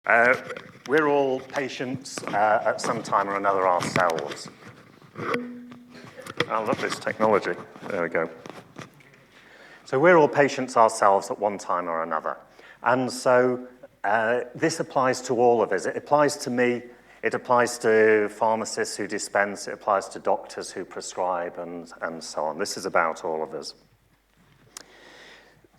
Uh, we're all patients at some time or another ourselves. I love this technology. There we go. So we're all patients ourselves at one time or another. And so this applies to all of us. It applies to me. It applies to pharmacists who dispense. It applies to doctors who prescribe and so on. This is about all of us.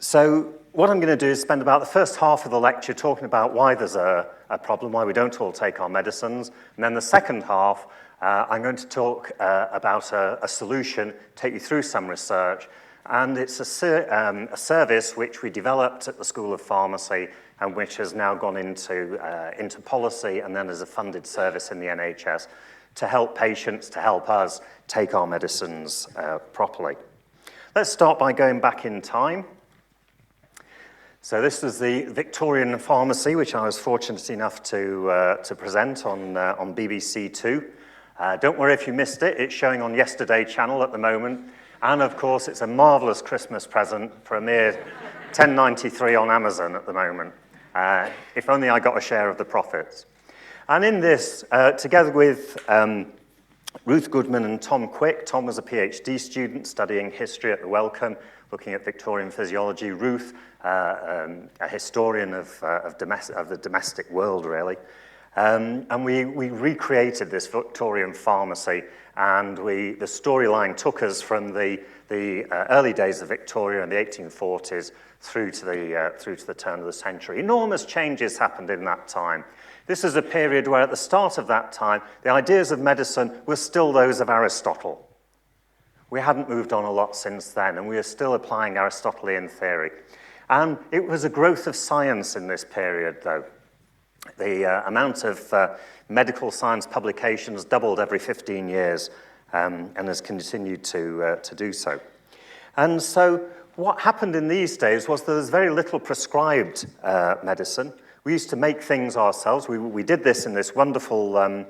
So what I'm going to do is spend about the first half of the lecture talking about why there's a problem, why we don't all take our medicines. And then the second half, I'm going to talk about a solution, take you through some research. And it's a service which we developed at the School of Pharmacy and which has now gone into policy and then as a funded service in the NHS to help patients, to help us take our medicines properly. Let's start by going back in time. So this was the Victorian Pharmacy, which I was fortunate enough to present on BBC Two. Don't worry if you missed it. It's showing on Yesterday Channel at the moment. And of course, it's a marvelous Christmas present for a mere $10.93 on Amazon at the moment. If only I got a share of the profits. And in this, together with Ruth Goodman and Tom Quick, Tom was a PhD student studying history at the Wellcome, looking at Victorian physiology. Ruth, a historian of the domestic world, really. And we recreated this Victorian pharmacy, and the storyline took us from the early days of Victoria in the 1840s through to the turn of the century. Enormous changes happened in that time. This is a period where at the start of that time, the ideas of medicine were still those of Aristotle. We hadn't moved on a lot since then, and we are still applying Aristotelian theory. And it was a growth of science in this period, though. The amount of medical science publications doubled every 15 years and has continued to do so. And so what happened in these days was there was very little prescribed medicine. We used to make things ourselves. We did this in this wonderful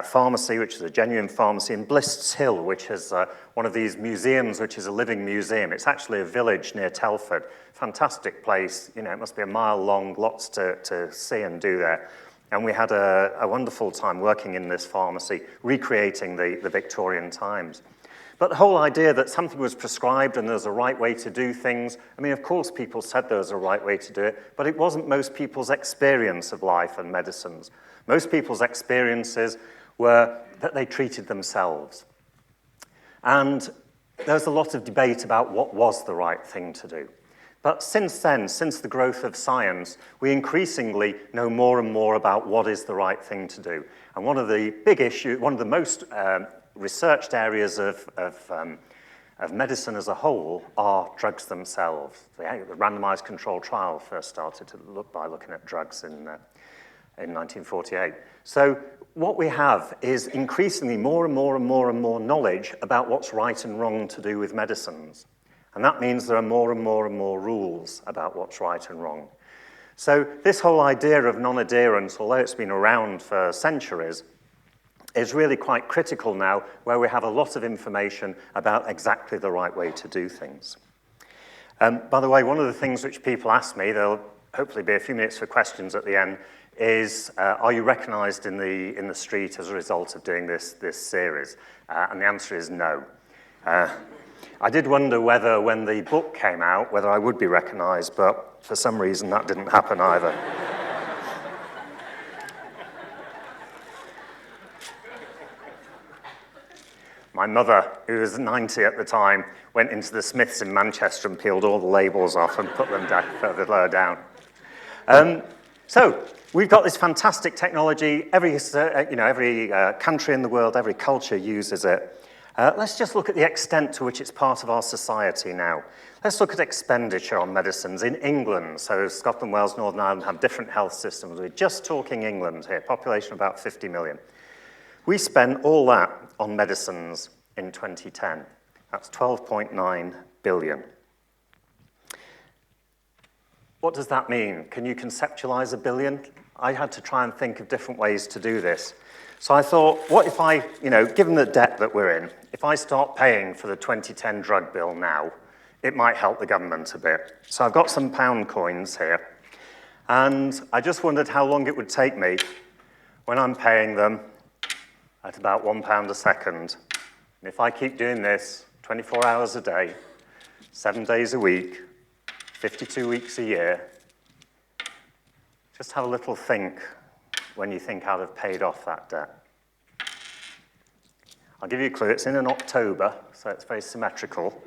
pharmacy, which is a genuine pharmacy in Blists Hill, which is one of these museums, which is a living museum. It's actually a village near Telford. Fantastic place. You know, it must be a mile long, lots to see and do there. And we had a wonderful time working in this pharmacy, recreating the Victorian times. But the whole idea that something was prescribed and there's a right way to do things, I mean, of course people said there was a right way to do it, but it wasn't most people's experience of life and medicines. Most people's experiences were that they treated themselves. And there was a lot of debate about what was the right thing to do. But since then, since the growth of science, we increasingly know more and more about what is the right thing to do. And one of the big issues, one of the most researched areas of medicine as a whole are drugs themselves. The randomized controlled trial first started to look by looking at drugs in 1948. So what we have is increasingly more and more and more and more knowledge about what's right and wrong to do with medicines. And that means there are more and more and more rules about what's right and wrong. So this whole idea of non-adherence, although it's been around for centuries, is really quite critical now, where we have a lot of information about exactly the right way to do things. By the way, one of the things which people ask me, there'll hopefully be a few minutes for questions at the end, is are you recognized in the street as a result of doing this series? And the answer is no. I did wonder whether when the book came out, whether I would be recognized, but for some reason that didn't happen either. My mother, who was 90 at the time, went into the Smiths in Manchester and peeled all the labels off and put them further lower down. So we've got this fantastic technology. Every country in the world, every culture uses it. Let's just look at the extent to which it's part of our society now. Let's look at expenditure on medicines in England. So Scotland, Wales, Northern Ireland have different health systems. We're just talking England here, population of about 50 million. We spent all that on medicines in 2010. That's 12.9 billion. What does that mean? Can you conceptualize a billion? I had to try and think of different ways to do this. So I thought, what if I, given the debt that we're in, if I start paying for the 2010 drug bill now, it might help the government a bit. So I've got some pound coins here. And I just wondered how long it would take me when I'm paying them at about £1 a second. And if I keep doing this 24 hours a day, 7 days a week, 52 weeks a year, just have a little think when you think I'd have paid off that debt. I'll give you a clue. It's in October, so it's very symmetrical.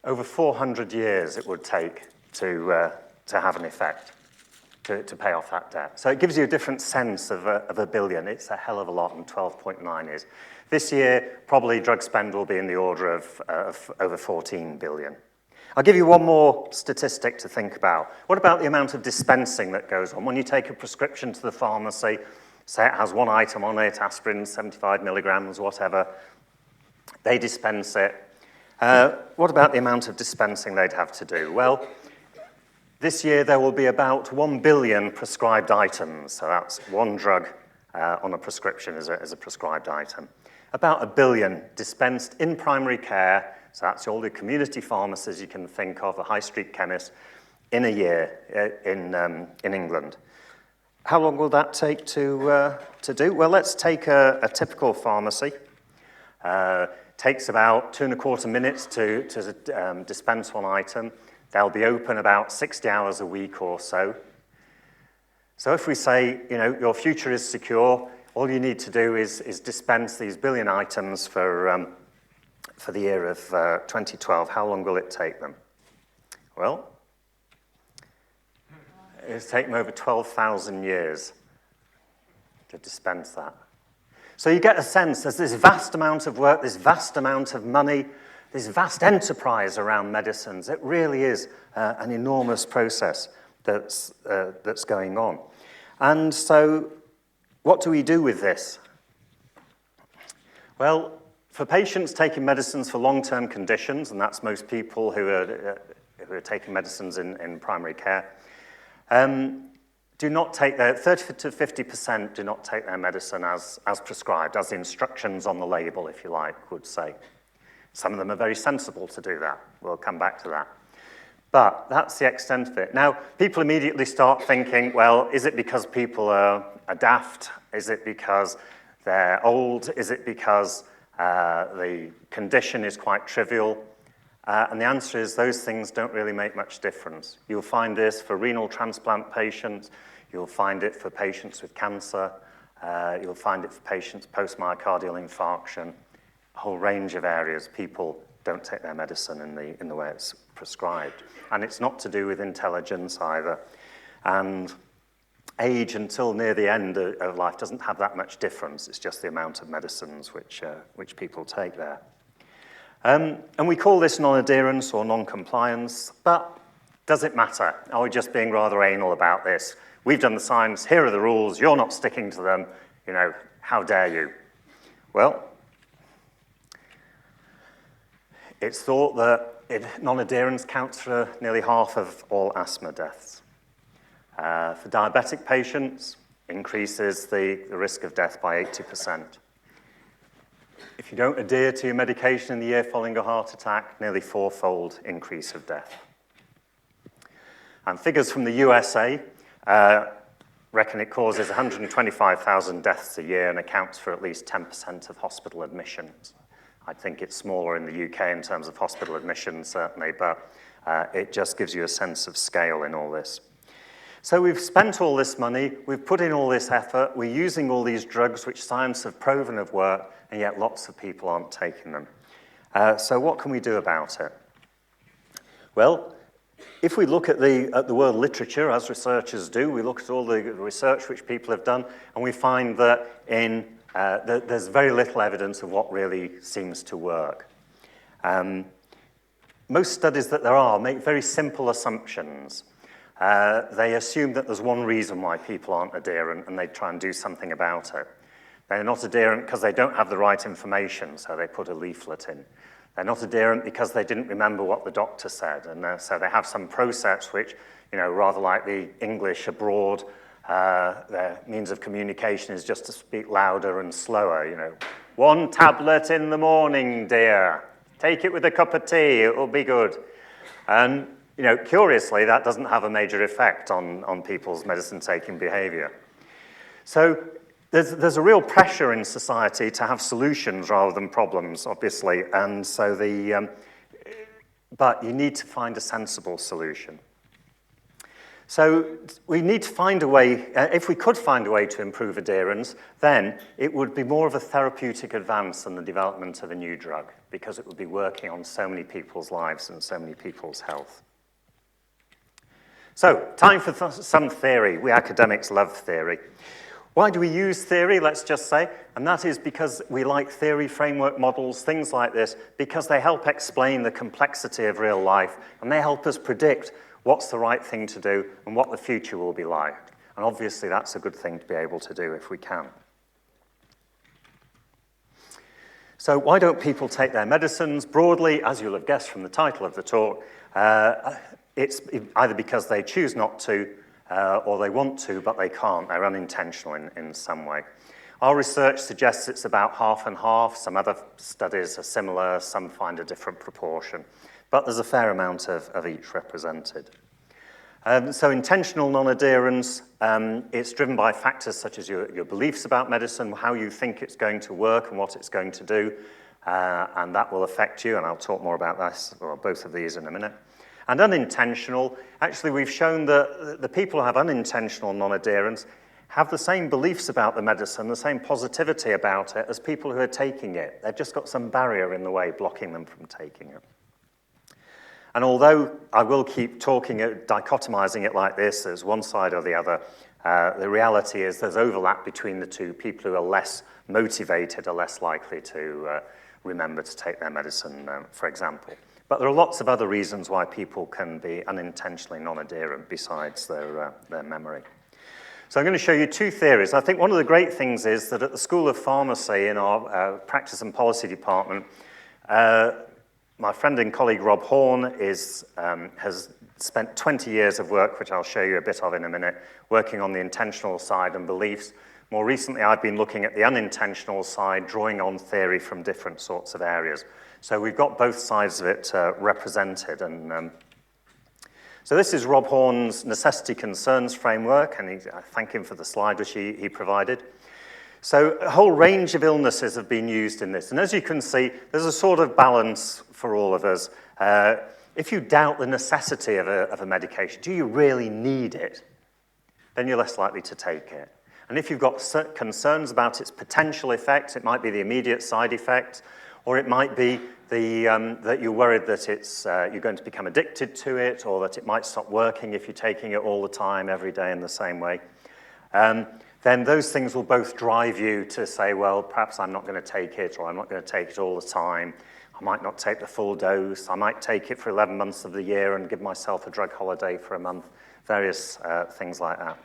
Over 400 years it would take to have an effect, to pay off that debt. So it gives you a different sense of a billion. It's a hell of a lot, and 12.9 is. This year, probably drug spend will be in the order of over 14 billion. I'll give you one more statistic to think about. What about the amount of dispensing that goes on? When you take a prescription to the pharmacy, say it has one item on it, aspirin, 75 milligrams, whatever, they dispense it. What about the amount of dispensing they'd have to do? Well, this year there will be about 1 billion prescribed items. So that's one drug on a prescription as a prescribed item. About 1 billion dispensed in primary care. So that's all the community pharmacies you can think of, the high street chemists, in a year in England. How long will that take to do? Well, let's take a typical pharmacy. Takes about 2¼ minutes to dispense one item. They'll be open about 60 hours a week or so. So if we say, your future is secure, all you need to do is dispense these billion items for the year of 2012. How long will it take them? Well, it's taken over 12,000 years to dispense that. So you get a sense there's this vast amount of work, this vast amount of money, this vast enterprise around medicines. It really is an enormous process that's going on. And so what do we do with this? Well, for patients taking medicines for long-term conditions, and that's most people who are taking medicines in primary care, do not take 30 to 50% do not take their medicine as prescribed, as the instructions on the label, if you like, would say. Some of them are very sensible to do that. We'll come back to that. But that's the extent of it. Now, people immediately start thinking, well, is it because people are daft? Is it because they're old? Is it because the condition is quite trivial? And the answer is those things don't really make much difference. You'll find this for renal transplant patients. You'll find it for patients with cancer. You'll find it for patients post-myocardial infarction. A whole range of areas people don't take their medicine in the way it's prescribed. And it's not to do with intelligence either. And age until near the end of life doesn't have that much difference. It's just the amount of medicines which people take there. And we call this non-adherence or non-compliance, but does it matter? Are we just being rather anal about this? We've done the science, here are the rules, you're not sticking to them, how dare you? Well, it's thought that non-adherence counts for nearly half of all asthma deaths. For diabetic patients, increases the risk of death by 80%. If you don't adhere to your medication in the year following a heart attack, nearly 4-fold increase of death. And figures from the USA reckon it causes 125,000 deaths a year and accounts for at least 10% of hospital admissions. I think it's smaller in the UK in terms of hospital admissions, certainly, but it just gives you a sense of scale in all this. So we've spent all this money, we've put in all this effort, we're using all these drugs which science have proven have worked, and yet lots of people aren't taking them. So what can we do about it? Well, if we look at the world literature, as researchers do, we look at all the research which people have done, and we find that there's very little evidence of what really seems to work. Most studies that there are make very simple assumptions. They assume that there's one reason why people aren't adherent, and they try and do something about it. They're not adherent because they don't have the right information, so they put a leaflet in. They're not adherent because they didn't remember what the doctor said, and so they have some process which, rather like the English abroad, their means of communication is just to speak louder and slower, 1 tablet in the morning, dear. Take it with a cup of tea, it will be good. And curiously, that doesn't have a major effect on people's medicine-taking behavior. So there's a real pressure in society to have solutions rather than problems, obviously, and so but you need to find a sensible solution. So we need to find a way, if we could find a way to improve adherence, then it would be more of a therapeutic advance than the development of a new drug, because it would be working on so many people's lives and so many people's health. So, time for some theory. We academics love theory. Why do we use theory, let's just say? And that is because we like theory, framework models, things like this, because they help explain the complexity of real life, and they help us predict what's the right thing to do and what the future will be like. And obviously that's a good thing to be able to do if we can. So why don't people take their medicines? Broadly, as you'll have guessed from the title of the talk, it's either because they choose not to, or they want to, but they can't. They're unintentional in some way. Our research suggests it's about half and half. Some other studies are similar. Some find a different proportion. But there's a fair amount of each represented. So intentional non-adherence, it's driven by factors such as your beliefs about medicine, how you think it's going to work and what it's going to do, and that will affect you, and I'll talk more about this, or both of these in a minute. And unintentional, actually we've shown that the people who have unintentional non-adherence have the same beliefs about the medicine, the same positivity about it as people who are taking it. They've just got some barrier in the way blocking them from taking it. And although I will keep dichotomizing it like this, as one side or the other, the reality is there's overlap between the two. People who are less motivated are less likely to remember to take their medicine, for example. But there are lots of other reasons why people can be unintentionally non-adherent besides their memory. So I'm going to show you two theories. I think one of the great things is that at the School of Pharmacy in our Practice and Policy Department, my friend and colleague Rob Horne has spent 20 years of work, which I'll show you a bit of in a minute, working on the intentional side and beliefs. More recently, I've been looking at the unintentional side, drawing on theory from different sorts of areas. So we've got both sides of it represented. And so this is Rob Horne's necessity concerns framework, and I thank him for the slide which he provided. So a whole range of illnesses have been used in this. And as you can see, there's a sort of balance for all of us. If you doubt the necessity of a medication, do you really need it? Then you're less likely to take it. And if you've got concerns about its potential effects, it might be the immediate side effects, or it might be that you're worried that you're going to become addicted to it, or that it might stop working if you're taking it all the time, every day in the same way. Then those things will both drive you to say, well, perhaps I'm not going to take it, or I'm not going to take it all the time. I might not take the full dose. I might take it for 11 months of the year and give myself a drug holiday for a month, various things like that.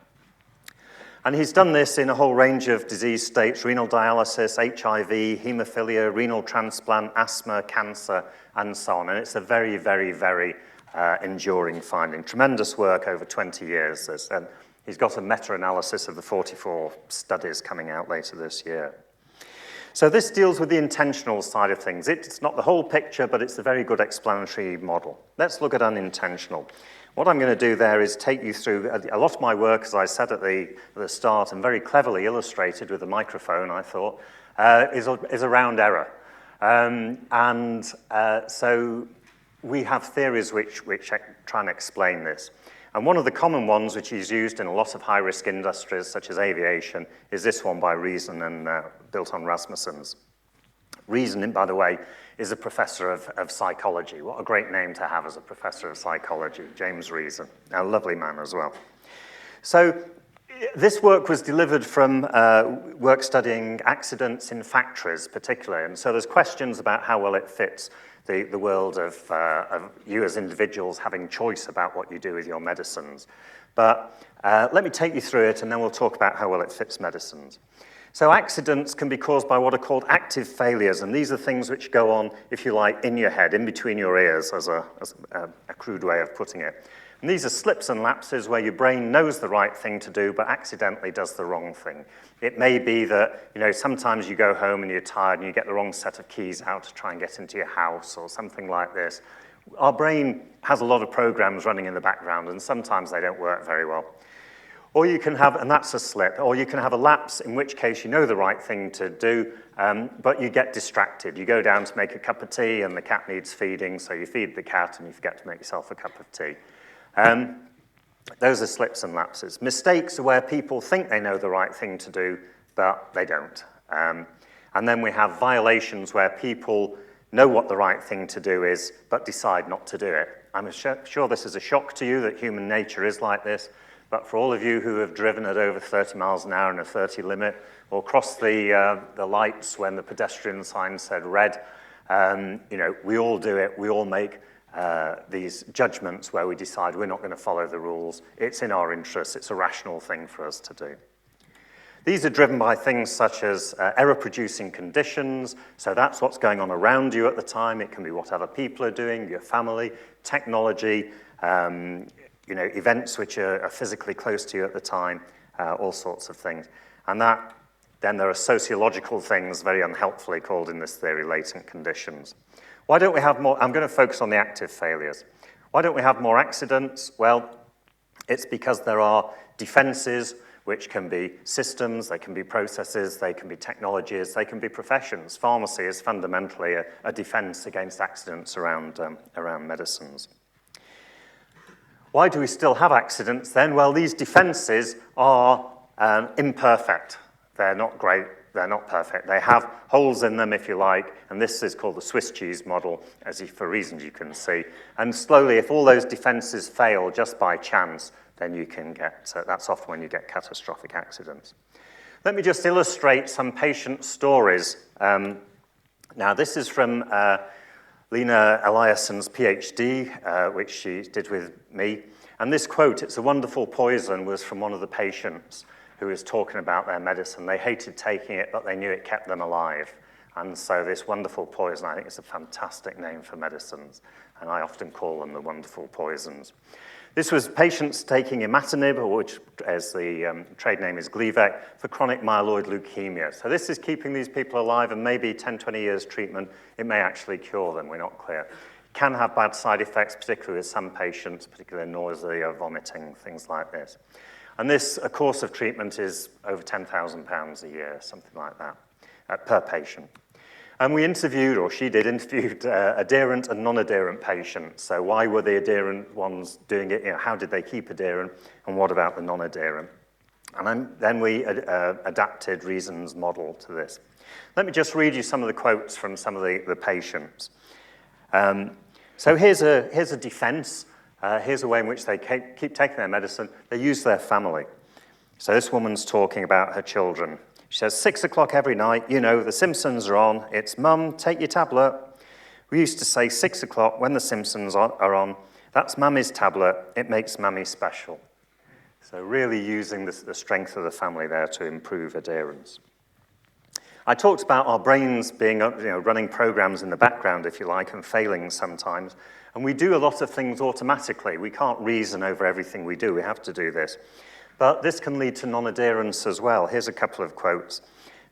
And he's done this in a whole range of disease states: renal dialysis, HIV, haemophilia, renal transplant, asthma, cancer, and so on. And it's a very, very, very enduring finding. Tremendous work over 20 years. And he's got a meta-analysis of the 44 studies coming out later this year. So this deals with the intentional side of things. It's not the whole picture, but it's a very good explanatory model. Let's look at unintentional. What I'm going to do there is take you through a lot of my work, as I said at the start, and very cleverly illustrated with a microphone, I thought, is around error. So we have theories which try and explain this. And one of the common ones, which is used in a lot of high-risk industries, such as aviation, is this one by Reason and built on Rasmussen's. Reason, by the way, is a professor of psychology. What a great name to have as a professor of psychology, James Reason. A lovely man as well. So this work was delivered from work studying accidents in factories, particularly. And so there's questions about how well it fits the world of you as individuals having choice about what you do with your medicines. But let me take you through it, and then we'll talk about how well it fits medicines. So accidents can be caused by what are called active failures, and these are things which go on, if you like, in your head, in between your ears, as a crude way of putting it. And these are slips and lapses where your brain knows the right thing to do, but accidentally does the wrong thing. It may be that, sometimes you go home and you're tired and you get the wrong set of keys out to try and get into your house or something like this. Our brain has a lot of programs running in the background, and sometimes they don't work very well. Or you can have, and that's a slip, or you can have a lapse, in which case you know the right thing to do, but you get distracted. You go down to make a cup of tea, and the cat needs feeding, so you feed the cat, and you forget to make yourself a cup of tea. Those are slips and lapses. Mistakes are where people think they know the right thing to do, but they don't. And then we have violations where people know what the right thing to do is, but decide not to do it. I'm sure this is a shock to you that human nature is like this, but for all of you who have driven at over 30 miles an hour in a 30 limit, or crossed the lights when the pedestrian sign said red, we all do it. We all make these judgments where we decide we're not going to follow the rules. It's in our interest. It's a rational thing for us to do. These are driven by things such as error-producing conditions, so that's what's going on around you at the time. It can be what other people are doing, your family, technology, events which are physically close to you at the time, all sorts of things. And then there are sociological things, very unhelpfully called in this theory, latent conditions. Why don't we have more? I'm going to focus on the active failures. Why don't we have more accidents? Well, it's because there are defenses, which can be systems, they can be processes, they can be technologies, they can be professions. Pharmacy is fundamentally a defense against accidents around medicines. Why do we still have accidents then? Well, these defenses are imperfect. They're not great, they're not perfect. They have holes in them, if you like, and this is called the Swiss cheese model, for reasons you can see. And slowly, if all those defenses fail just by chance, then you can get, that's often when you get catastrophic accidents. Let me just illustrate some patient stories. Now, this is from Lena Eliasson's PhD, which she did with me. And this quote, "It's a wonderful poison," was from one of the patients who was talking about their medicine. They hated taking it, but they knew it kept them alive. And so this wonderful poison, I think it's a fantastic name for medicines, and I often call them the wonderful poisons. This was patients taking imatinib, which as the trade name is Gleevec, for chronic myeloid leukemia. So this is keeping these people alive, and maybe 10, 20 years treatment, it may actually cure them, we're not clear. It can have bad side effects, particularly with some patients, particularly nausea, vomiting, things like this. And this, a course of treatment is over £10,000 a year, something like that, per patient. And we interviewed, or she did, interviewed adherent and non-adherent patients. So why were the adherent ones doing it? How did they keep adherent? And what about the non-adherent? And then we adapted Reason's model to this. Let me just read you some of the quotes from some of the patients. So here's a defense. Here's a way in which they keep taking their medicine. They use their family. So this woman's talking about her children. She says, 6 o'clock every night, the Simpsons are on. It's, "Mum, take your tablet." We used to say 6 o'clock when the Simpsons are on. That's Mummy's tablet. It makes Mummy special. So really using the strength of the family there to improve adherence. I talked about our brains being, running programs in the background, if you like, and failing sometimes. And we do a lot of things automatically. We can't reason over everything we do. We have to do this. But this can lead to non-adherence as well. Here's a couple of quotes.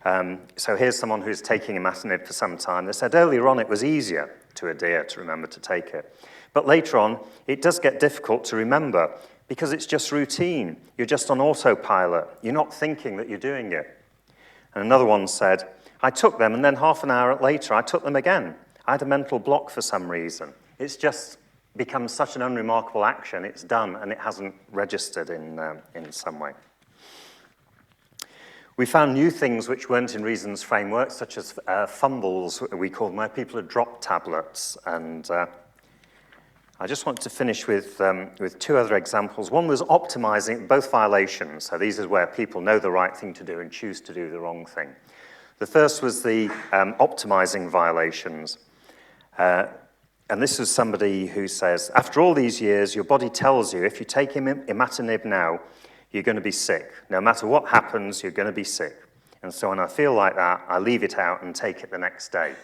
So here's someone who's taking imatinib for some time. They said, "Earlier on, it was easier to adhere, to remember to take it. But later on, it does get difficult to remember because it's just routine. You're just on autopilot. You're not thinking that you're doing it." And another one said, "I took them, and then half an hour later, I took them again. I had a mental block for some reason. It's just becomes such an unremarkable action, it's done, and it hasn't registered in some way." We found new things which weren't in Reason's framework, such as fumbles, we call them, where people had dropped tablets. And I just want to finish with two other examples. One was optimizing, both violations. So these are where people know the right thing to do and choose to do the wrong thing. The first was the optimizing violations. And this is somebody who says, "After all these years, your body tells you if you take imatinib now, you're going to be sick. No matter what happens, you're going to be sick. And so when I feel like that, I leave it out and take it the next day."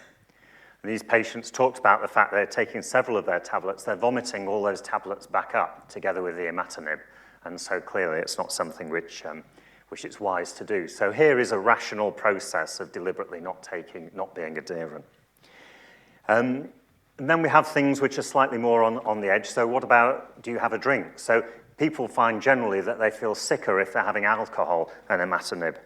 And these patients talked about the fact they're taking several of their tablets. They're vomiting all those tablets back up together with the imatinib. And so clearly it's not something which it's wise to do. So here is a rational process of deliberately not being adherent. And then we have things which are slightly more on the edge. So what about, do you have a drink? So people find generally that they feel sicker if they're having alcohol than imatinib.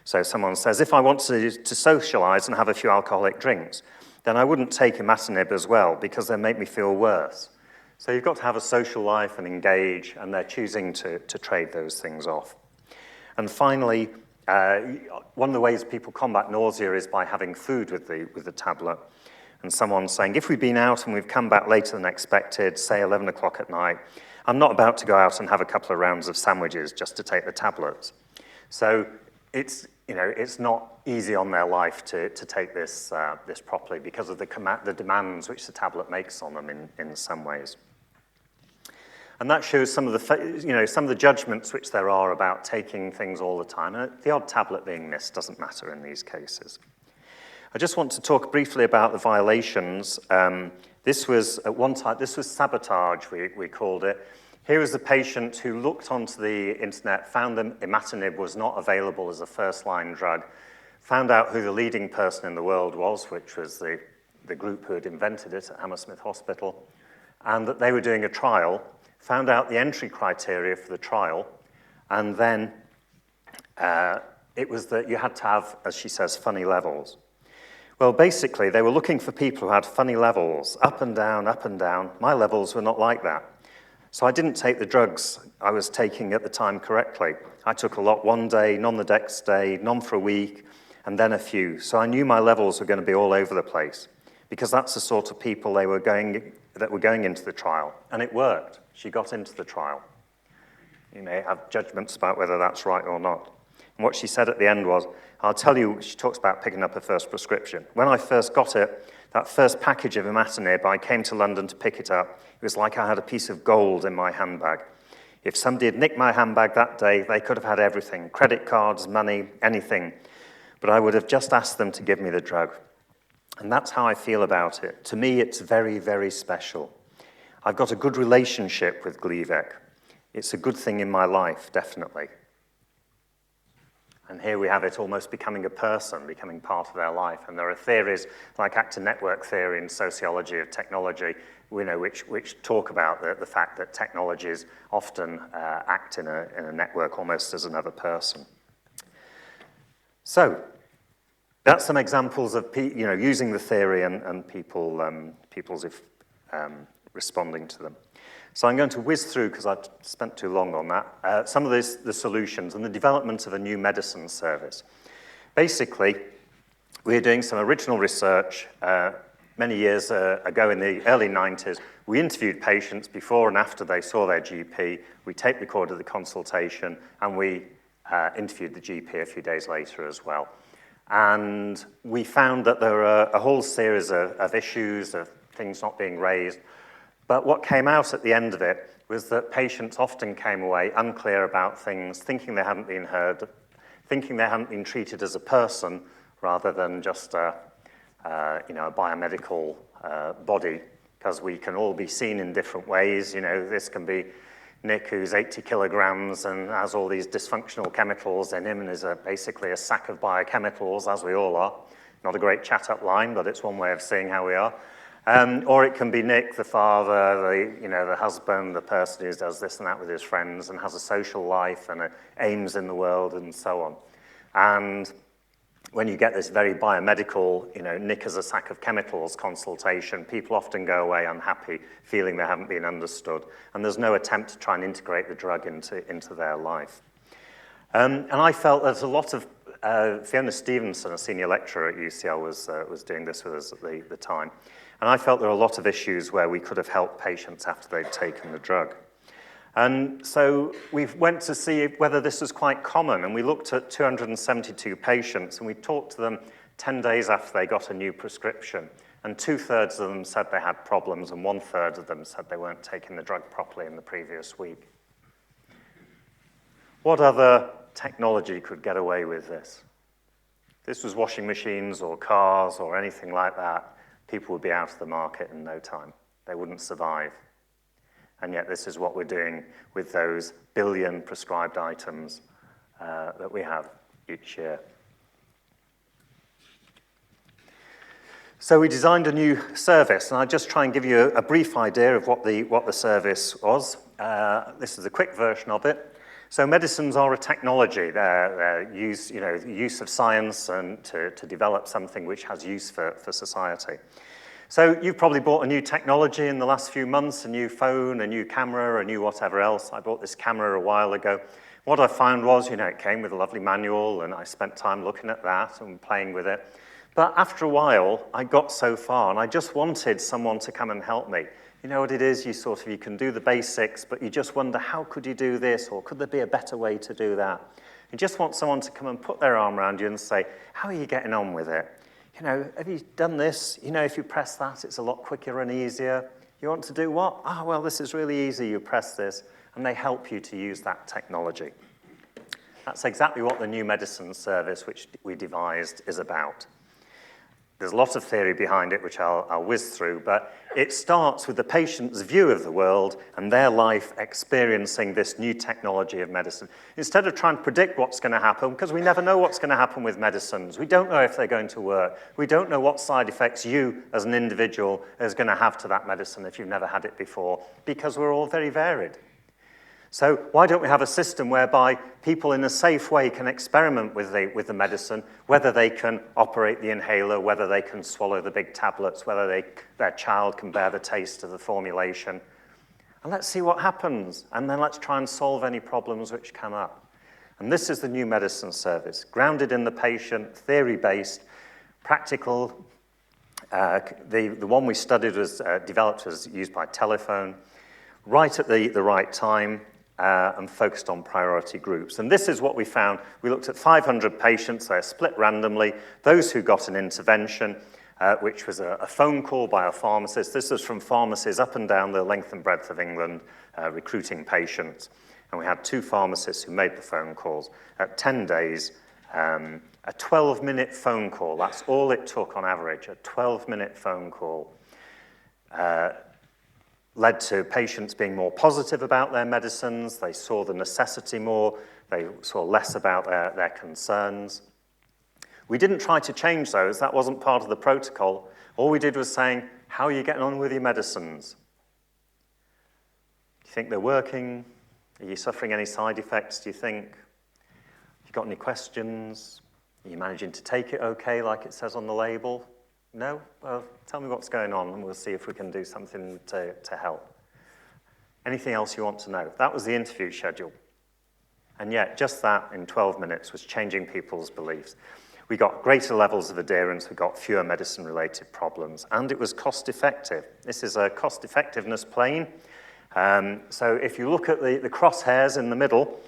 So someone says, if I want to socialize and have a few alcoholic drinks, then I wouldn't take imatinib as well because they make me feel worse. So you've got to have a social life and engage, and they're choosing to trade those things off. And finally, one of the ways people combat nausea is by having food with the tablet. And someone's saying, if we've been out and we've come back later than expected, say 11 o'clock at night, I'm not about to go out and have a couple of rounds of sandwiches just to take the tablets. So it's not easy on their life to take this properly because of the demands which the tablet makes on them in some ways. And that shows some of the judgments which there are about taking things all the time. And the odd tablet being missed doesn't matter in these cases. I just want to talk briefly about the violations. This was at one time, this was sabotage, we called it. Here was a patient who looked onto the internet, found that imatinib was not available as a first-line drug, found out who the leading person in the world was, which was the group who had invented it at Hammersmith Hospital, and that they were doing a trial, found out the entry criteria for the trial, and then it was that you had to have, as she says, funny levels. Well, basically, they were looking for people who had funny levels, up and down, up and down. My levels were not like that. So I didn't take the drugs I was taking at the time correctly. I took a lot one day, none the next day, none for a week, and then a few. So I knew my levels were going to be all over the place because that's the sort of people that were going into the trial. And it worked. She got into the trial. You may have judgments about whether that's right or not. And what she said at the end was, I'll tell you, she talks about picking up her first prescription. When I first got it, that first package of imatinib, I came to London to pick it up. It was like I had a piece of gold in my handbag. If somebody had nicked my handbag that day, they could have had everything, credit cards, money, anything. But I would have just asked them to give me the drug. And that's how I feel about it. To me, it's very, very special. I've got a good relationship with Gleevec. It's a good thing in my life, definitely. And here we have it almost becoming a person, becoming part of their life. And there are theories like actor network theory in sociology of technology, which talk about the fact that technologies often act in a network almost as another person. So that's some examples of using the theory and people's responding to them. So I'm going to whiz through, because I've spent too long on that, some of the solutions and the development of a new medicine service. Basically, we're doing some original research. Many years ago in the early 90s, we interviewed patients before and after they saw their GP. We tape recorded the consultation, and we interviewed the GP a few days later as well. And we found that there were a whole series of issues, of things not being raised. But what came out at the end of it was that patients often came away unclear about things, thinking they hadn't been heard, thinking they hadn't been treated as a person rather than just a biomedical body, because we can all be seen in different ways. This can be Nick, who's 80 kilograms and has all these dysfunctional chemicals in him and is basically a sack of biochemicals, as we all are. Not a great chat-up line, but it's one way of seeing how we are. Or it can be Nick, the father, the husband, the person who does this and that with his friends and has a social life and aims in the world and so on. And when you get this very biomedical, Nick as a sack of chemicals consultation, people often go away unhappy, feeling they haven't been understood. And there's no attempt to try and integrate the drug into their life. And I felt there's a lot of Fiona Stevenson, a senior lecturer at UCL, was doing this with us at the time. And I felt there were a lot of issues where we could have helped patients after they'd taken the drug. And so we went to see whether this was quite common, and we looked at 272 patients, and we talked to them 10 days after they got a new prescription. And 2/3 of them said they had problems, and 1/3 of them said they weren't taking the drug properly in the previous week. What other technology could get away with this? If this was washing machines or cars or anything like that, people would be out of the market in no time. They wouldn't survive. And yet this is what we're doing with those billion prescribed items that we have each year. So we designed a new service, and I'll just try and give you a brief idea of what the service was. This is a quick version of it. So medicines are a technology. They're use of science and to develop something which has use for society. So you've probably bought a new technology in the last few months, a new phone, a new camera, a new whatever else. I bought this camera a while ago. What I found was, it came with a lovely manual, and I spent time looking at that and playing with it. But after a while, I got so far, and I just wanted someone to come and help me. You know what it is? You can do the basics, but you just wonder, how could you do this, or could there be a better way to do that? You just want someone to come and put their arm around you and say, how are you getting on with it? Have you done this? If you press that, it's a lot quicker and easier. You want to do what? Well, this is really easy. You press this, and they help you to use that technology. That's exactly what the new medicine service, which we devised, is about. There's a lot of theory behind it, which I'll whiz through, but it starts with the patient's view of the world and their life experiencing this new technology of medicine. Instead of trying to predict what's going to happen, because we never know what's going to happen with medicines. We don't know if they're going to work. We don't know what side effects you, as an individual, is going to have to that medicine if you've never had it before, because we're all very varied. So why don't we have a system whereby people in a safe way can experiment with the medicine, whether they can operate the inhaler, whether they can swallow the big tablets, whether their child can bear the taste of the formulation. And let's see what happens. And then let's try and solve any problems which come up. And this is the new medicine service, grounded in the patient, theory-based, practical. The one we studied was developed, was used by telephone, right at the right time, and focused on priority groups. And this is what we found. We looked at 500 patients. They're split randomly. Those who got an intervention, which was a phone call by a pharmacist. This was from pharmacies up and down the length and breadth of England, recruiting patients. And we had 2 pharmacists who made the phone calls. At 10 days, a 12-minute phone call. That's all it took on average, a 12-minute phone call. Led to patients being more positive about their medicines. They saw the necessity more. They saw less about their concerns. We didn't try to change those. That wasn't part of the protocol. All we did was saying, how are you getting on with your medicines? Do you think they're working? Are you suffering any side effects, do you think? Have you got any questions? Are you managing to take it okay, like it says on the label? No? Well, tell me what's going on, and we'll see if we can do something to help. Anything else you want to know? That was the interview schedule. And yet, just that in 12 minutes was changing people's beliefs. We got greater levels of adherence, we got fewer medicine-related problems, and it was cost-effective. This is a cost-effectiveness plane. So if you look at the crosshairs in the middle,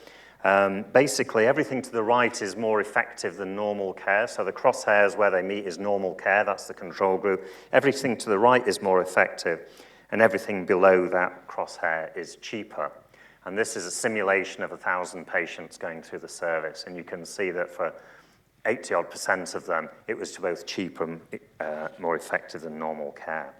basically, everything to the right is more effective than normal care. So the crosshairs where they meet is normal care. That's the control group. Everything to the right is more effective, and everything below that crosshair is cheaper. And this is a simulation of 1,000 patients going through the service. And you can see that for 80-odd% of them, it was both cheaper and more effective than normal care.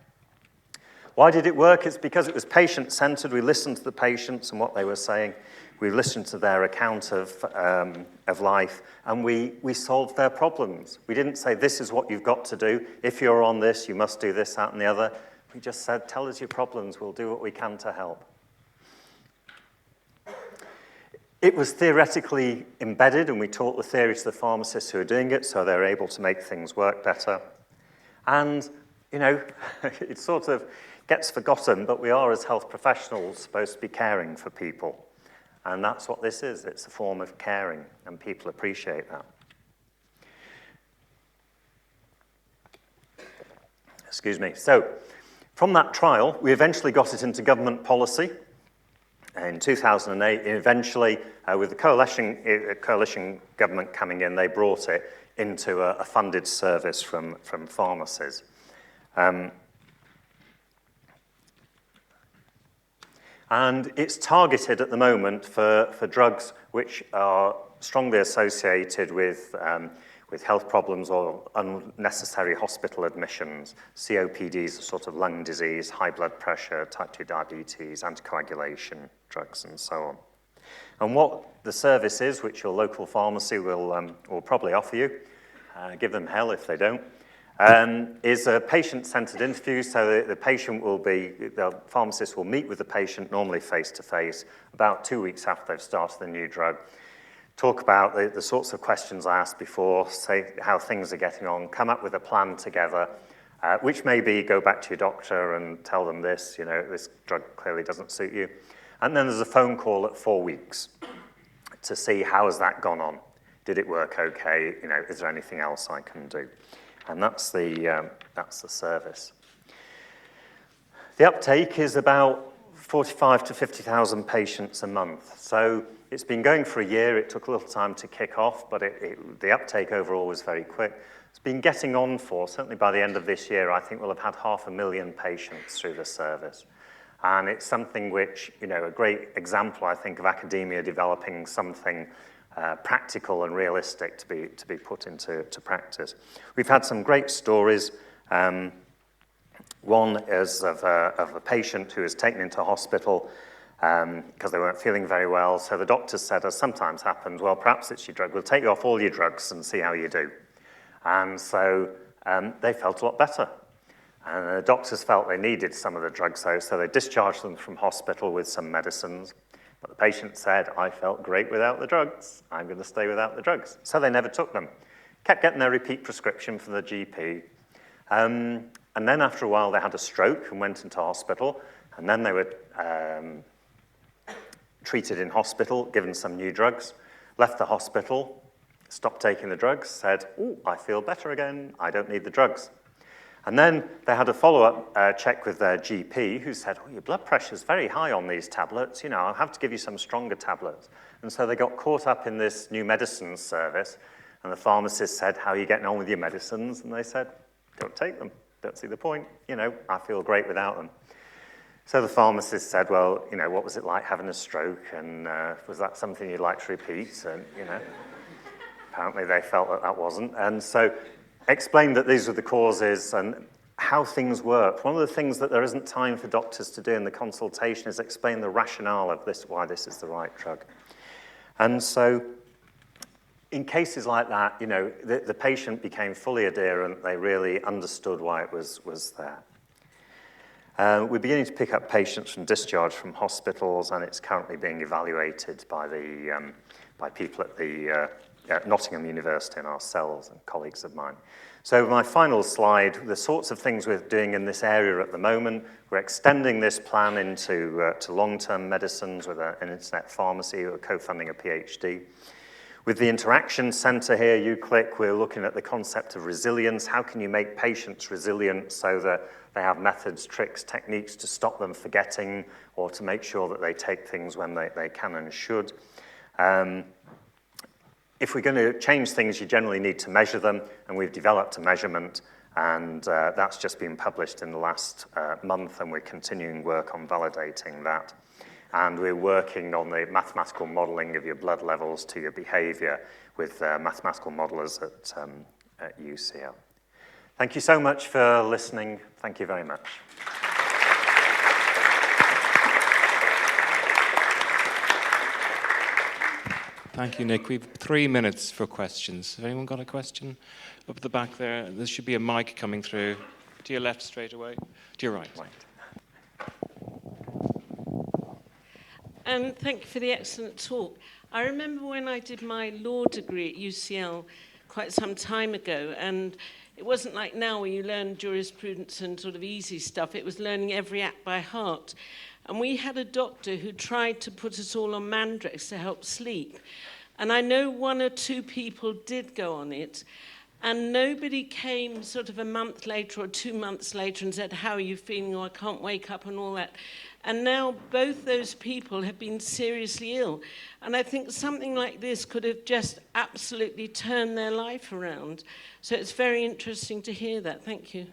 Why did it work? It's because it was patient-centered. We listened to the patients and what they were saying. We listened to their account of life, and we solved their problems. We didn't say, this is what you've got to do. If you're on this, you must do this, that, and the other. We just said, tell us your problems. We'll do what we can to help. It was theoretically embedded, and we taught the theory to the pharmacists who are doing it, so they're able to make things work better. And, it sort of gets forgotten, but we are, as health professionals, supposed to be caring for people. And that's what this is. It's a form of caring, and people appreciate that. Excuse me. So, from that trial, we eventually got it into government policy. In 2008, eventually, with the coalition government coming in, they brought it into a funded service from pharmacies. And it's targeted at the moment for drugs which are strongly associated with health problems or unnecessary hospital admissions. COPD is a sort of lung disease, high blood pressure, type 2 diabetes, anticoagulation drugs, and so on. And what the service is, which your local pharmacy will probably offer you, give them hell if they don't, is a patient-centered interview. So the patient will be, the pharmacist will meet with the patient, normally face-to-face, about 2 weeks after they've started the new drug, talk about the sorts of questions I asked before, say how things are getting on, come up with a plan together, which may be go back to your doctor and tell them this, you know, this drug clearly doesn't suit you. And then there's a phone call at 4 weeks to see how has that gone on. Did it work okay? You know, is there anything else I can do? And that's the service. The uptake is about 45 to 50,000 patients a month. So it's been going for a year. It took a little time to kick off, but the uptake overall was very quick. It's been getting on for, certainly by the end of this year, I think we'll have had 500,000 patients through the service. And it's something which, you know, a great example, I think, of academia developing something practical and realistic to be put into practice. We've had some great stories. One is of a patient who was taken into hospital because they weren't feeling very well. So the doctor said, as sometimes happens, well, perhaps it's your drug. We'll take you off all your drugs and see how you do. And so they felt a lot better. And the doctors felt they needed some of the drugs, though, so they discharged them from hospital with some medicines. But the patient said, I felt great without the drugs. I'm going to stay without the drugs. So they never took them. Kept getting their repeat prescription from the GP. And then after a while, they had a stroke and went into hospital. And then they were treated in hospital, given some new drugs, left the hospital, stopped taking the drugs, said, oh, I feel better again. I don't need the drugs. And then they had a follow-up check with their GP who said, oh, your blood pressure is very high on these tablets. You know, I'll have to give you some stronger tablets. And so they got caught up in this new medicines service. And the pharmacist said, how are you getting on with your medicines? And they said, don't take them. Don't see the point. You know, I feel great without them. So the pharmacist said, well, you know, what was it like having a stroke? And was that something you'd like to repeat? And, you know, apparently they felt that wasn't. And so explained that these were the causes and how things work. One of the things that there isn't time for doctors to do in the consultation is explain the rationale of this, why this is the right drug. And so in cases like that, you know, the patient became fully adherent. They really understood why it was there. We're beginning to pick up patients from discharge from hospitals, and it's currently being evaluated by people at the Nottingham University and ourselves and colleagues of mine. So my final slide, the sorts of things we're doing in this area at the moment, we're extending this plan into to long-term medicines with an internet pharmacy. We're co-funding a PhD. With the Interaction Centre here, UCLIC, we're looking at the concept of resilience. How can you make patients resilient so that they have methods, tricks, techniques to stop them forgetting or to make sure that they take things when they can and should. If we're going to change things, you generally need to measure them, and we've developed a measurement, and that's just been published in the last month, and we're continuing work on validating that. And we're working on the mathematical modeling of your blood levels to your behavior with mathematical modelers at UCL. Thank you so much for listening. Thank you very much. Thank you, Nick. We've 3 minutes for questions. Has anyone got a question? Up at the back there, there should be a mic coming through. To your left straight away. To your right. Thank you for the excellent talk. I remember when I did my law degree at UCL quite some time ago, and it wasn't like now where you learn jurisprudence and sort of easy stuff. It was learning every act by heart. And we had a doctor who tried to put us all on Mandrax to help sleep. And I know 1 or 2 people did go on it, and nobody came sort of a month later or 2 months later and said, how are you feeling? Or I can't wake up and all that. And now both those people have been seriously ill. And I think something like this could have just absolutely turned their life around. So it's very interesting to hear that. Thank you.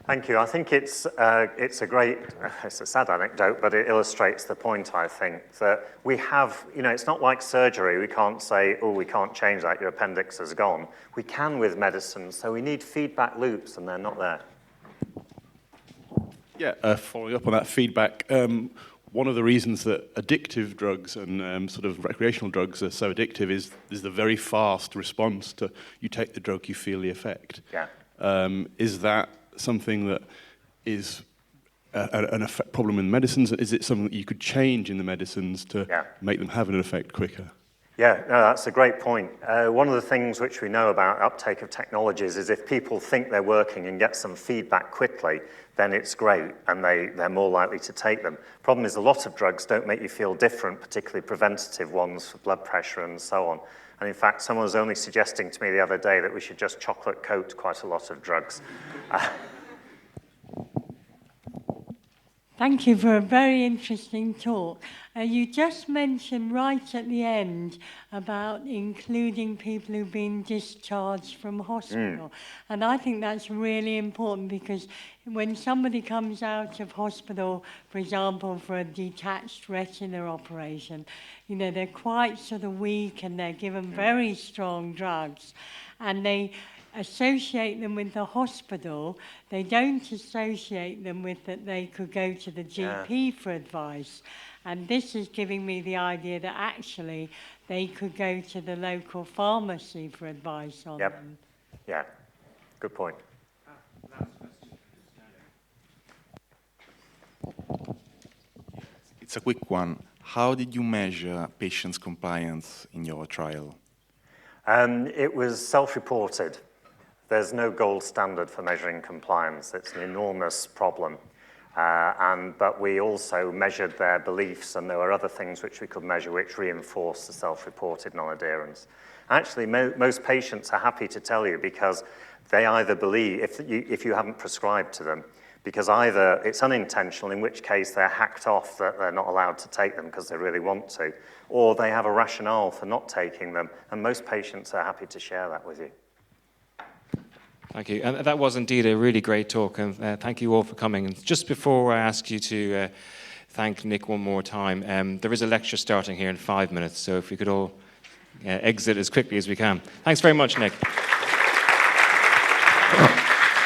Thank you. I think it's a great, it's a sad anecdote, but it illustrates the point, I think, that we have, you know, it's not like surgery. We can't say, oh, we can't change that, your appendix is gone. We can with medicine, so we need feedback loops, and they're not there. Yeah, following up on that feedback, one of the reasons that addictive drugs and sort of recreational drugs are so addictive is the very fast response to you take the drug, you feel the effect. Yeah. Is that something that is an problem in medicines? Is it something that you could change in the medicines to make them have an effect quicker? Yeah, no, that's a great point. One of the things which we know about uptake of technologies is if people think they're working and get some feedback quickly, then it's great and they're more likely to take them. Problem is a lot of drugs don't make you feel different, particularly preventative ones for blood pressure and so on. And in fact, someone was only suggesting to me the other day that we should just chocolate coat quite a lot of drugs. Thank you for a very interesting talk. You just mentioned right at the end about including people who've been discharged from hospital. And I think that's really important because when somebody comes out of hospital, for example, for a detached retina operation, you know, they're quite sort of weak and they're given very strong drugs. And they associate them with the hospital. They don't associate them with that they could go to the GP for advice. And this is giving me the idea that actually they could go to the local pharmacy for advice on them. Yeah, good point. It's a quick one. How did you measure patients' compliance in your trial? It was self-reported. There's no gold standard for measuring compliance. It's an enormous problem. But we also measured their beliefs, and there were other things which we could measure which reinforce the self-reported non-adherence. Actually, most patients are happy to tell you because they either believe, if you haven't prescribed to them, because either it's unintentional, in which case they're hacked off that they're not allowed to take them because they really want to, or they have a rationale for not taking them, and most patients are happy to share that with you. Thank you. And that was indeed a really great talk, and thank you all for coming. And just before I ask you to thank Nick one more time, there is a lecture starting here in 5 minutes, so if we could all exit as quickly as we can. Thanks very much, Nick.